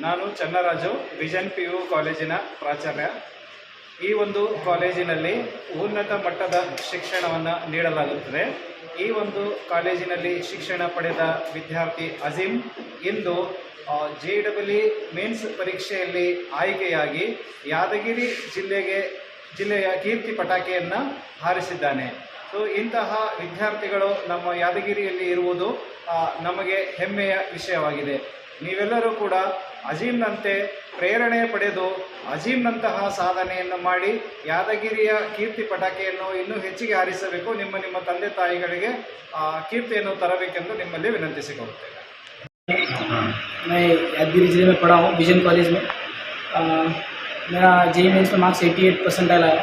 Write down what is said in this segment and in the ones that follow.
ನಾನು Channaraju vision PU ಕಾಲೇಜಿನ ಪ್ರಾಚಾರ್ಯ. ಈ ಒಂದು ಕಾಲೇಜಿನಲ್ಲಿ ಉನ್ನತ ಮಟ್ಟದ ಶಿಕ್ಷಣವನ್ನು ನೀಡಲಾಗುತ್ತದೆ. ಈ ಒಂದು ಕಾಲೇಜಿನಲ್ಲಿ ಶಿಕ್ಷಣ ಪಡೆದ ವಿದ್ಯಾರ್ಥಿ ಅಜೀಮ್ ಇಂದು JEE ಮೇನ್ಸ್ ಪರೀಕ್ಷೆಯಲ್ಲಿ ಆಯ್ಕೆಯಾಗಿ ಯಾದಗಿರಿ ಜಿಲ್ಲೆಯ ಕೀರ್ತಿ ಪತಾಕೆಯನ್ನು ಹಾರಿಸಿದ್ದಾನೆ. ಸೊ ಇಂತಹ ವಿದ್ಯಾರ್ಥಿಗಳು ನಮ್ಮ ಯಾದಗಿರಿಯಲ್ಲಿ ಇರುವುದು ನಮಗೆ ಹೆಮ್ಮೆಯ ವಿಷಯವಾಗಿದೆ. ನೀವೆಲ್ಲರೂ ಕೂಡ ಅಜೀಮ್ನಂತೆ ಪ್ರೇರಣೆ ಪಡೆದು ಅಜೀಮ್ನಂತಹ ಸಾಧನೆಯನ್ನು ಮಾಡಿ ಯಾದಗಿರಿಯ ಕೀರ್ತಿ ಪತಾಕೆಯನ್ನು ಇನ್ನೂ ಹೆಚ್ಚಿಗೆ ಹಾರಿಸಬೇಕು. ನಿಮ್ಮ ತಂದೆ ತಾಯಿಗಳಿಗೆ ಕೀರ್ತಿಯನ್ನು ತರಬೇಕೆಂದು ನಿಮ್ಮಲ್ಲಿ ವಿನಂತಿಸಿಕೊಳ್ಳುತ್ತೇನೆ. मैं यादगिरी ज़िले में पढ़ा हूँ विजन कॉलेज में. मेरा JEE मेंस में मार्क्स 88% आया है.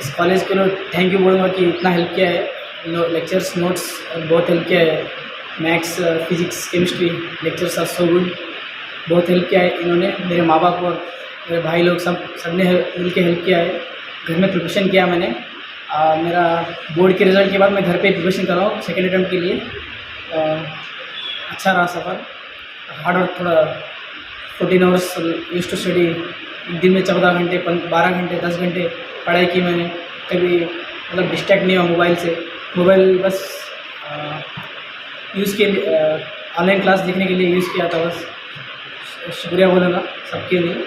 इस कॉलेज के लिए थैंक यू बोलूँगा कि इतना हेल्प किया है. लेक्चर्स नोट्स बहुत हेल्प किया है. Maths physics chemistry lectures are so good. बहुत हेल्प किया है इन्होंने. मेरे माँ बाप और मेरे भाई लोग सबने मिल के हेल्प किया है. घर में प्रिपरेशन किया मैंने. मेरा बोर्ड के रिज़ल्ट के बाद मैं घर पे प्रिपरेशन कर रहा हूँ सेकेंड अटैम्प्ट के लिए. अच्छा रहा सफ़र. हार्ड वर्क थोड़ा 14 आवर्स यूज टू स्टडी. दिन में 14 घंटे 12 घंटे 10 घंटे पढ़ाई की मैंने. कभी मतलब डिस्ट्रैक्ट नहीं हुआ मोबाइल से. मोबाइल बस यूज़ के लिए ऑनलाइन क्लास देखने के लिए यूज़ किया था. बस शुक्रिया बोलूँगा सबके लिए.